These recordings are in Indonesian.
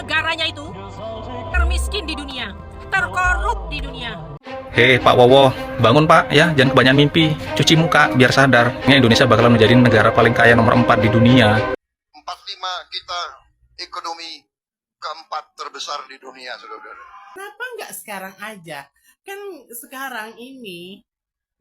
negaranya itu termiskin di dunia, terkorup di dunia. Hei Pak Wowo, bangun Pak ya, jangan kebanyakan mimpi, cuci muka biar sadar. Indonesia bakalan menjadi negara paling kaya nomor 4 di dunia. 45 kita ekonomi keempat terbesar di dunia, saudara-saudara. Kenapa nggak sekarang aja? Kan sekarang ini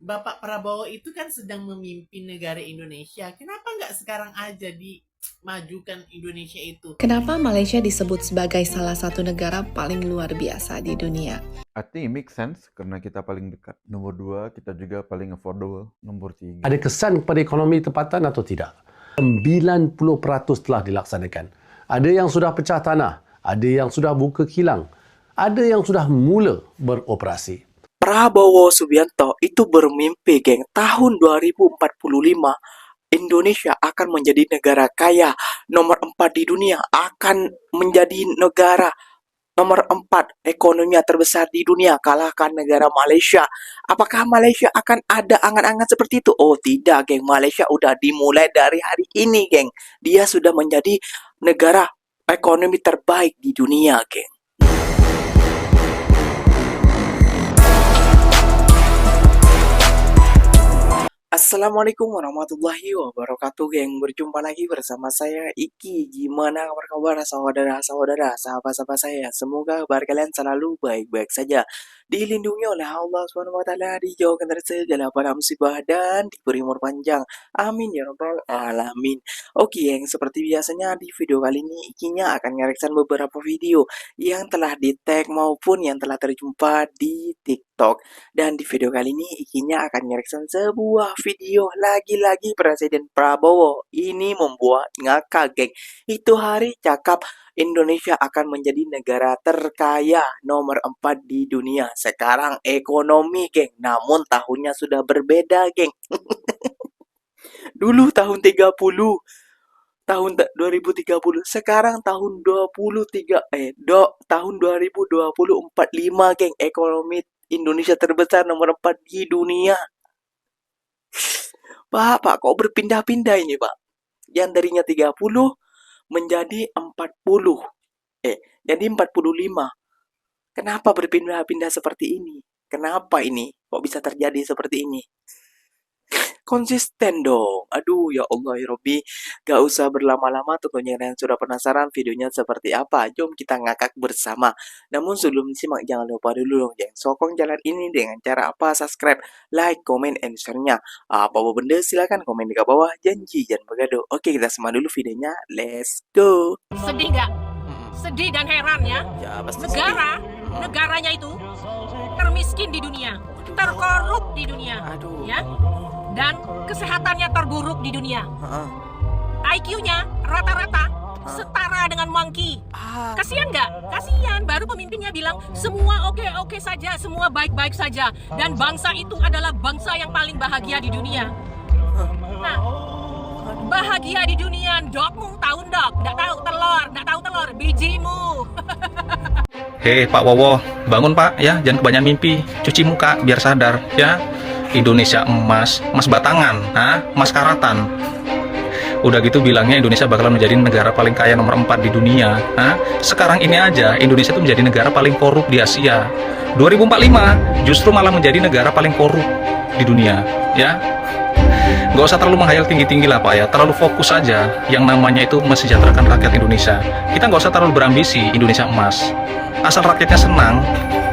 Bapak Prabowo itu kan sedang memimpin negara Indonesia. Kenapa nggak sekarang aja dimajukan Indonesia itu? Kenapa Malaysia disebut sebagai salah satu negara paling luar biasa di dunia? I think it makes sense karena kita paling dekat. Nomor 2, kita juga paling affordable. Nomor 3. Ada kesan kepada ekonomi tempatan atau tidak? 90% telah dilaksanakan. Ada yang sudah pecah tanah, ada yang sudah buka kilang, ada yang sudah mula beroperasi. Prabowo Subianto itu bermimpi, geng, tahun 2045 Indonesia akan menjadi negara kaya nomor 4 di dunia, akan menjadi negara nomor 4 ekonomi terbesar di dunia, kalahkan negara Malaysia. Apakah Malaysia akan ada angan-angan seperti itu? Oh tidak, geng. Malaysia udah dimulai dari hari ini, geng. Dia sudah menjadi negara ekonomi terbaik di dunia, geng. Assalamualaikum warahmatullahi wabarakatuh, geng. Berjumpa lagi bersama saya Iki. Gimana kabar saudara-saudara, sahabat-sahabat saya? Semoga kabar kalian selalu baik-baik saja, dilindungi oleh Allah SWT, dijauhkan dari segala bala musibah dan diberi umur panjang. Amin ya rabbal alamin. Oke, geng, seperti biasanya di video kali ini Ikinya akan ngereksan beberapa video yang telah di-tag maupun yang telah terjumpa di TikTok. Dan di video kali ini Ikinya akan ngereksan sebuah video lagi-lagi Presiden Prabowo. Ini membuat ngakak, geng. Itu hari cakap Indonesia akan menjadi negara terkaya nomor 4 di dunia. Sekarang ekonomi, geng. Namun tahunnya sudah berbeda, geng. Dulu tahun 30, tahun 2030, sekarang tahun 2045, geng. Ekonomi Indonesia terbesar nomor 4 di dunia. Pak, kok berpindah-pindah ini, Pak? Yang darinya 30 menjadi 40. Jadi 45. Kenapa berpindah-pindah seperti ini? Kenapa ini? Kok bisa terjadi seperti ini? Konsisten dong. Aduh, ya Allah ya Robbi. Gak usah berlama-lama, tentunya kalian sudah penasaran videonya seperti apa. Jom kita ngakak bersama. Namun sebelum simak, jangan lupa dulu dong, geng. Sokong jalan ini dengan cara apa? Subscribe, like, komen, and share-nya. Apa-apa benda silahkan komen di bawah. Janji jangan begaduh. Oke, kita simak dulu videonya. Let's go. Sedih nggak? Sedih dan heran ya. Ya, pasti Negaranya itu termiskin di dunia, terkorup di dunia, Aduh. ya. Dan kesehatannya terburuk di dunia. IQ-nya rata-rata setara dengan monkey. Kasihan nggak? Kasihan. Baru pemimpinnya bilang semua oke-oke saja, semua baik-baik saja. Dan bangsa itu adalah bangsa yang paling bahagia di dunia. Nah, bahagia di dunia, dokmu tahu dok? Nggak tahu telur, bijimu. Hei Pak Wowo, bangun Pak ya, jangan kebanyakan mimpi, cuci muka biar sadar ya. Indonesia emas batangan, emas karatan. Udah gitu bilangnya Indonesia bakalan menjadi negara paling kaya nomor 4 di dunia. Sekarang ini aja Indonesia tuh menjadi negara paling korup di Asia. 2045 justru malah menjadi negara paling korup di dunia, ya. Gak usah terlalu menghayal tinggi-tinggi lah Pak ya, terlalu fokus aja yang namanya itu mesejahterakan rakyat Indonesia. Kita gak usah terlalu berambisi Indonesia emas. Asal rakyatnya senang,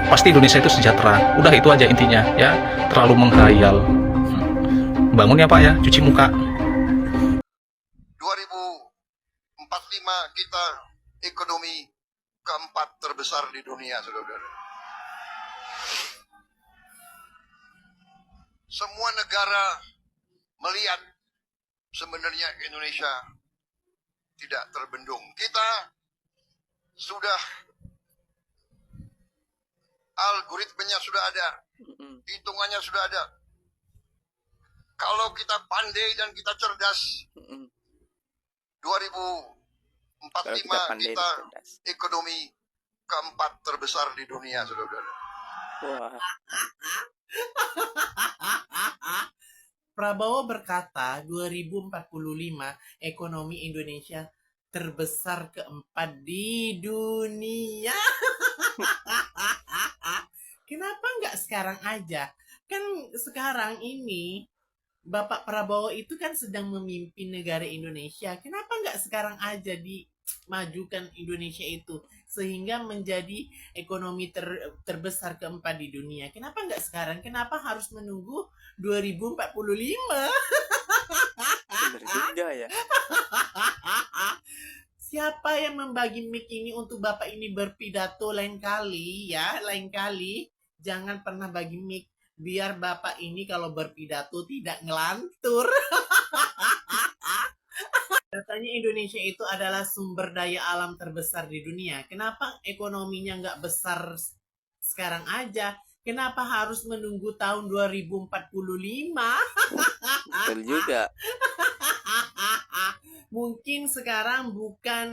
pasti Indonesia itu sejahtera. Udah itu aja intinya ya, terlalu menghayal. Bangun ya Pak ya, cuci muka. 2045 kita ekonomi keempat terbesar di dunia, saudara-saudara. Semua negara melihat sebenarnya Indonesia tidak terbendung. Kita sudah algoritmenya sudah ada, hitungannya sudah ada. Kalau kita pandai dan kita cerdas, 2045 kita ekonomi keempat terbesar di dunia, saudara-saudara. Wah. Prabowo berkata 2045 ekonomi Indonesia terbesar keempat di dunia. Kenapa nggak sekarang aja? Kan sekarang ini Bapak Prabowo itu kan sedang memimpin negara Indonesia. Kenapa nggak sekarang aja dimajukan Indonesia itu sehingga menjadi ekonomi terbesar keempat di dunia? Kenapa nggak sekarang? Kenapa harus menunggu 2045? Bener juga ya. Siapa yang membagi mic ini untuk Bapak ini berpidato lain kali ya, lain kali jangan pernah bagi mic biar Bapak ini kalau berpidato tidak ngelantur. Katanya Indonesia itu adalah sumber daya alam terbesar di dunia. Kenapa ekonominya nggak besar sekarang aja? Kenapa harus menunggu tahun 2045? Betul juga. Mungkin sekarang bukan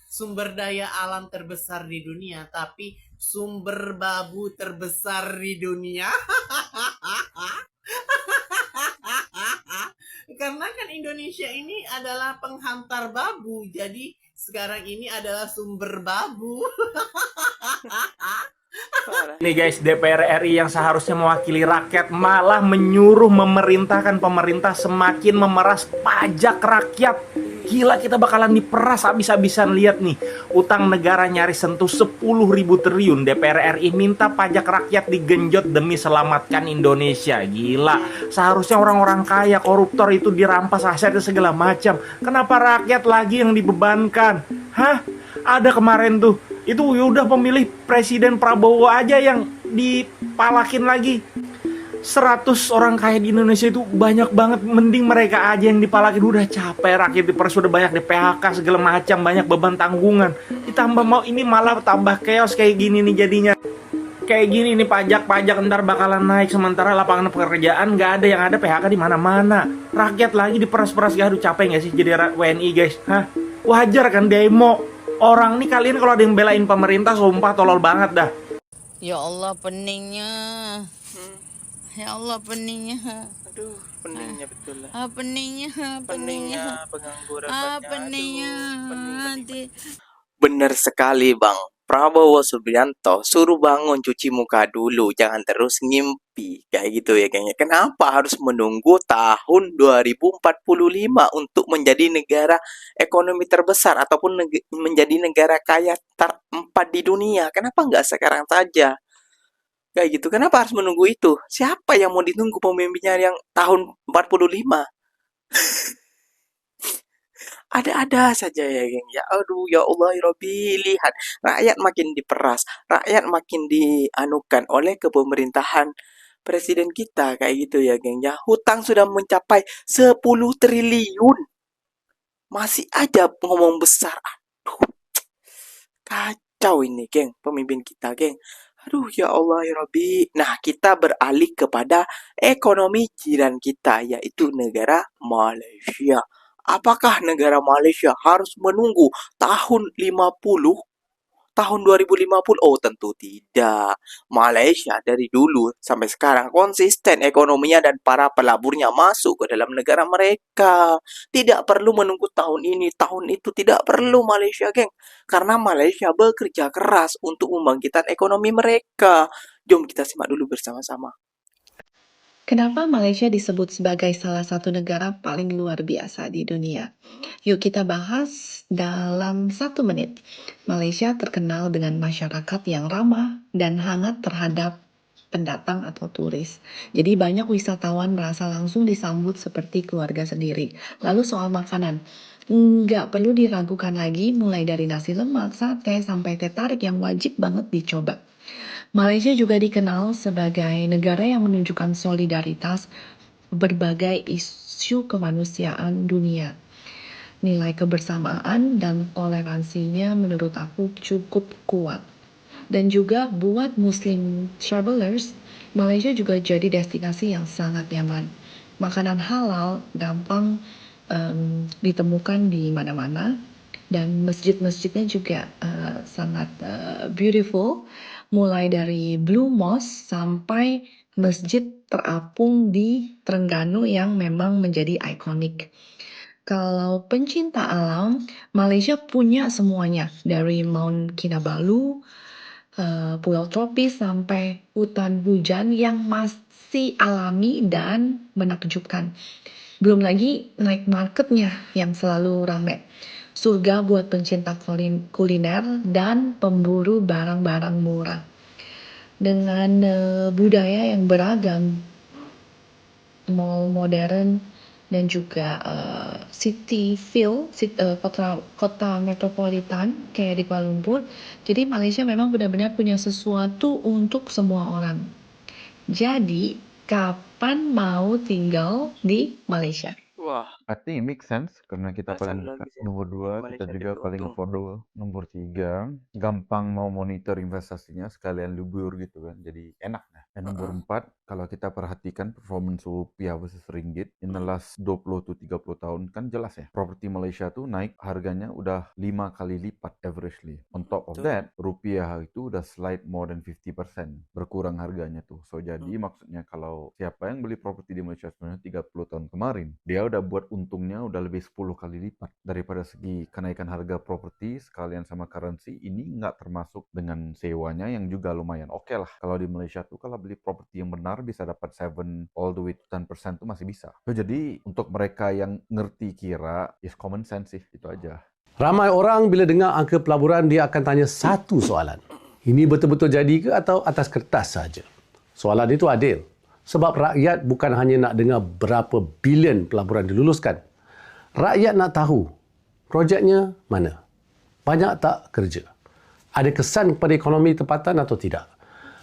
sumber daya alam terbesar di dunia, tapi sumber babu terbesar di dunia. Karena kan Indonesia ini adalah penghantar babu, jadi sekarang ini adalah sumber babu. Nih guys, DPR RI yang seharusnya mewakili rakyat malah menyuruh memerintahkan pemerintah semakin memeras pajak rakyat. Gila, kita bakalan diperas habis-habisan. Lihat nih, utang negara nyaris sentuh 10.000 triliun. DPR RI minta pajak rakyat digenjot demi selamatkan Indonesia. Gila, seharusnya orang-orang kaya, koruptor itu dirampas asetnya segala macam. Kenapa rakyat lagi yang dibebankan? Hah? Ada kemarin tuh, itu udah pemilih Presiden Prabowo aja yang dipalakin lagi. 100 orang kaya di Indonesia itu banyak banget, mending mereka aja yang dipalakin. Udah capek rakyat diperas, udah banyak di PHK segala macam, banyak beban tanggungan. Ditambah mau ini malah tambah chaos kayak gini nih jadinya. Kayak gini nih, pajak ntar bakalan naik sementara lapangan pekerjaan nggak ada, yang ada PHK di mana-mana. Rakyat lagi diperas-peras, aduh capek nggak sih jadi WNI guys? Hah? Wajar kan demo? Orang nih, kalian kalau ada yang belain pemerintah sumpah tolol banget dah. Ya Allah peningnya. Ya Allah peningnya. Aduh, peningnya betul lah. Peningnya. Peningnya, pengangguran Peningnya. Bener sekali Bang. Prabowo Subianto suruh bangun cuci muka dulu, jangan terus ngimpi kayak gitu ya kayaknya. Kenapa harus menunggu tahun 2045 untuk menjadi negara ekonomi terbesar ataupun menjadi negara kaya terempat di dunia? Kenapa nggak sekarang saja? Kayak gitu. Kenapa harus menunggu itu? Siapa yang mau ditunggu pemimpinnya yang tahun 45? Ada-ada saja ya geng ya. Aduh ya Allah ya Rabbi, lihat rakyat makin diperas, rakyat makin dianukan oleh kepemerintahan presiden kita kayak gitu ya geng ya. Hutang sudah mencapai 10 triliun, masih aja ngomong besar. Aduh, kacau ini geng, pemimpin kita geng. Aduh ya Allah ya Rabbi. Nah, kita beralih kepada ekonomi jiran kita, yaitu negara Malaysia. Apakah negara Malaysia harus menunggu tahun 2050? Oh, tentu tidak. Malaysia dari dulu sampai sekarang konsisten ekonominya dan para pelaburnya masuk ke dalam negara mereka. Tidak perlu menunggu tahun ini, tahun itu. Tidak perlu Malaysia, geng. Karena Malaysia bekerja keras untuk membangkitkan ekonomi mereka. Jom kita simak dulu bersama-sama. Kenapa Malaysia disebut sebagai salah satu negara paling luar biasa di dunia? Yuk kita bahas dalam 1 menit. Malaysia terkenal dengan masyarakat yang ramah dan hangat terhadap pendatang atau turis. Jadi banyak wisatawan merasa langsung disambut seperti keluarga sendiri. Lalu soal makanan, nggak perlu diragukan lagi, mulai dari nasi lemak, sate, sampai teh tarik yang wajib banget dicoba. Malaysia juga dikenal sebagai negara yang menunjukkan solidaritas berbagai isu kemanusiaan dunia. Nilai kebersamaan dan toleransinya menurut aku cukup kuat. Dan juga buat Muslim travelers, Malaysia juga jadi destinasi yang sangat nyaman. Makanan halal gampang ditemukan di mana-mana, dan masjid-masjidnya juga sangat beautiful. Mulai dari Blue Mosque sampai masjid terapung di Terengganu yang memang menjadi ikonik. Kalau pencinta alam, Malaysia punya semuanya, dari Mount Kinabalu, pulau tropis sampai hutan hujan yang masih alami dan menakjubkan. Belum lagi night marketnya yang selalu ramai. Surga buat pencinta kuliner dan pemburu barang-barang murah. Dengan budaya yang beragam, mall modern dan juga city feel, kota metropolitan kayak di Kuala Lumpur. Jadi Malaysia memang benar-benar punya sesuatu untuk semua orang. Jadi, kapan mau tinggal di Malaysia? Wah, I think it makes sense karena kita paling bahasa dekat. lagi sih. Nomor 2 kita Malaysia juga paling beruntung. affordable. Nomor 3 gampang mau monitor investasinya sekalian libur gitu kan. Jadi enak nah. Dan nomor 4 kalau kita perhatikan performance rupiah versus ringgit in the last 20 to 30 tahun kan jelas ya. Properti Malaysia tuh naik harganya udah 5 kali lipat averagely. On top of Betul. that, rupiah itu udah slide more than 50% berkurang harganya tuh. So jadi maksudnya kalau siapa yang beli properti di Malaysia sebenarnya 30 tahun kemarin, dia udah buat untungnya udah lebih 10 kali lipat daripada segi kenaikan harga properti sekalian sama currency. Ini nggak termasuk dengan sewanya yang juga lumayan oke lah. Kalau di Malaysia tuh kalau beli properti yang benar bisa dapat 7 all the way to 10% tuh masih bisa. So, jadi untuk mereka yang ngerti kira is common sense sih, itu aja. Ramai orang bila dengar angka pelaburan dia akan tanya satu soalan. Ini betul-betul jadi ke atau atas kertas saja? Soalan itu adil. Sebab rakyat bukan hanya nak dengar berapa bilion pelaburan diluluskan. Rakyat nak tahu projeknya mana. Banyak tak kerja? Ada kesan kepada ekonomi tempatan atau tidak?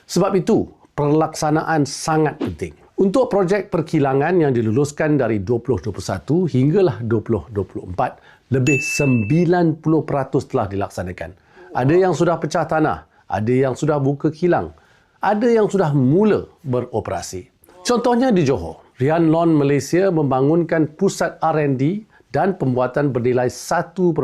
Sebab itu, pelaksanaan sangat penting. Untuk projek perkilangan yang diluluskan dari 2021 hinggalah 2024, lebih 90% telah dilaksanakan. Ada yang sudah pecah tanah, ada yang sudah buka kilang, ada yang sudah mula beroperasi. Contohnya di Johor, Rian Lon Malaysia membangunkan pusat R&D dan pembuatan bernilai 1.27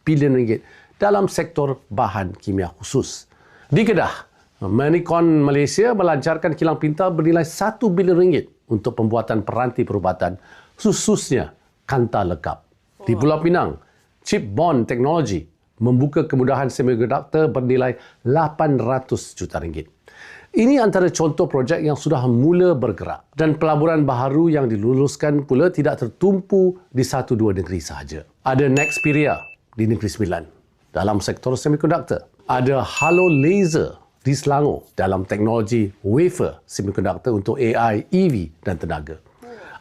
bilion ringgit dalam sektor bahan kimia khusus. Di Kedah, Manicon Malaysia melancarkan kilang pintar bernilai 1 bilion ringgit untuk pembuatan peranti perubatan, khususnya kanta lekap. Di Pulau Pinang, Chipbond Technology membuka kemudahan semiconductor bernilai 800 juta ringgit. Ini antara contoh projek yang sudah mula bergerak dan pelaburan baharu yang diluluskan pula tidak tertumpu di 1-2 negeri sahaja. Ada Nexperia di Negeri Sembilan dalam sektor semiconductor. Ada Halo Laser di Selangor dalam teknologi wafer semiconductor untuk AI, EV dan tenaga.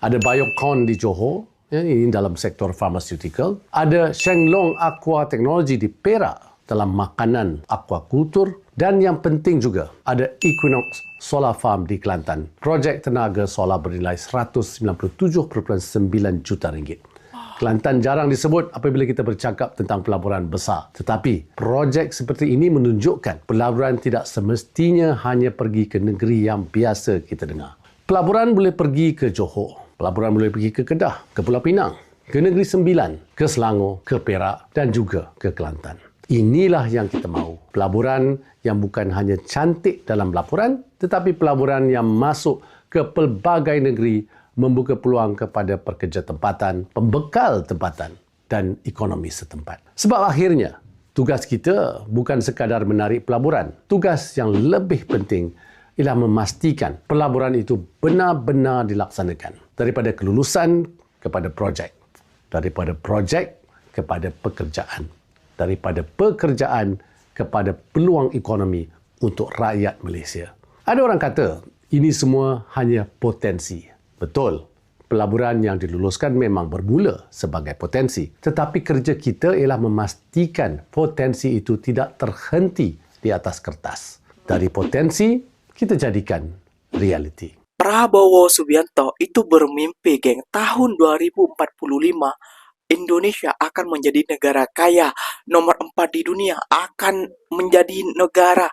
Ada Biocon di Johor, ini dalam sektor pharmaceutical. Ada Shenglong Aqua Technology di Perak dalam makanan aquakultur. Dan yang penting juga, ada Equinox Solar Farm di Kelantan. Projek tenaga solar bernilai 197.9 juta ringgit. Kelantan jarang disebut apabila kita bercakap tentang pelaburan besar. Tetapi, projek seperti ini menunjukkan pelaburan tidak semestinya hanya pergi ke negeri yang biasa kita dengar. Pelaburan boleh pergi ke Johor, pelaburan boleh pergi ke Kedah, ke Pulau Pinang, ke Negeri Sembilan, ke Selangor, ke Perak dan juga ke Kelantan. Inilah yang kita mahu. Pelaburan yang bukan hanya cantik dalam laporan, tetapi pelaburan yang masuk ke pelbagai negeri, membuka peluang kepada pekerja tempatan, pembekal tempatan dan ekonomi setempat. Sebab akhirnya, tugas kita bukan sekadar menarik pelaburan. Tugas yang lebih penting ialah memastikan pelaburan itu benar-benar dilaksanakan. Daripada kelulusan kepada projek. Daripada projek kepada pekerjaan. Daripada pekerjaan kepada peluang ekonomi untuk rakyat Malaysia. Ada orang kata, ini semua hanya potensi. Betul, pelaburan yang diluluskan memang bermula sebagai potensi. Tetapi kerja kita ialah memastikan potensi itu tidak terhenti di atas kertas. Dari potensi, kita jadikan realiti. Prabowo Subianto itu bermimpi, geng, tahun 2045 Indonesia akan menjadi negara kaya nomor 4 di dunia, akan menjadi negara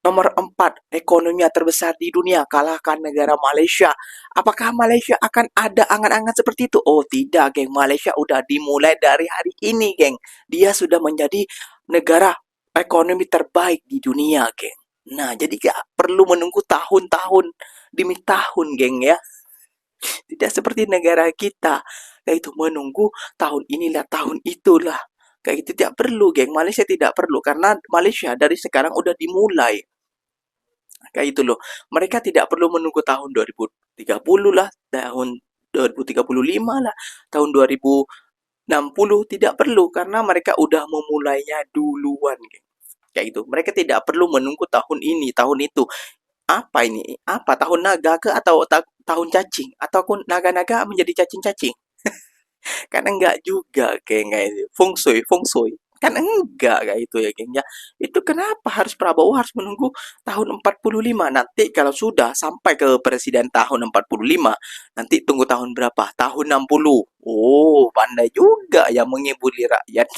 nomor 4 ekonomi terbesar di dunia, kalahkan negara Malaysia. Apakah Malaysia akan ada angan-angan seperti itu? Oh tidak, geng. Malaysia udah dimulai dari hari ini, geng. Dia sudah menjadi negara ekonomi terbaik di dunia, geng. Nah, jadi gak perlu menunggu tahun-tahun demi tahun, geng ya. Tidak seperti negara kita. kayak itu menunggu tahun inilah tahun itulah. Kayak itu tidak perlu, geng. Malaysia tidak perlu karena Malaysia dari sekarang udah dimulai. Kayak itu loh. Mereka tidak perlu menunggu tahun 2030 lah, tahun 2035 lah, tahun 2060 tidak perlu karena mereka udah memulainya duluan, geng. Kayak itu. Mereka tidak perlu menunggu tahun ini, tahun itu. Apa ini? Apa tahun naga ke atau tahun cacing? Ataupun naga-naga menjadi cacing-cacing? Kan enggak juga, geng, kayak itu. Feng shui. Kan enggak kayak itu ya, geng ya. Itu kenapa harus Prabowo harus menunggu tahun 45? Nanti kalau sudah sampai ke presiden tahun 45, nanti tunggu tahun berapa? Tahun 60. Oh, pandai juga ya mengibuli rakyat.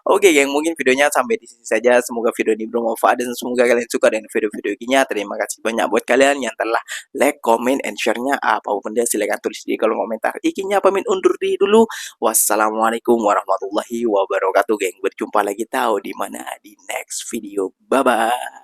Oke, geng, mungkin videonya sampai di sini saja. Semoga video ini bermanfaat dan semoga kalian suka dengan video-video ini. Terima kasih banyak buat kalian yang telah like, comment, and share-nya. Apapun dia silahkan tulis di kolom komentar. Ikinya pamit undur diri dulu. Wassalamualaikum warahmatullahi wabarakatuh, geng. Berjumpa lagi tahu di mana di next video. Bye-bye.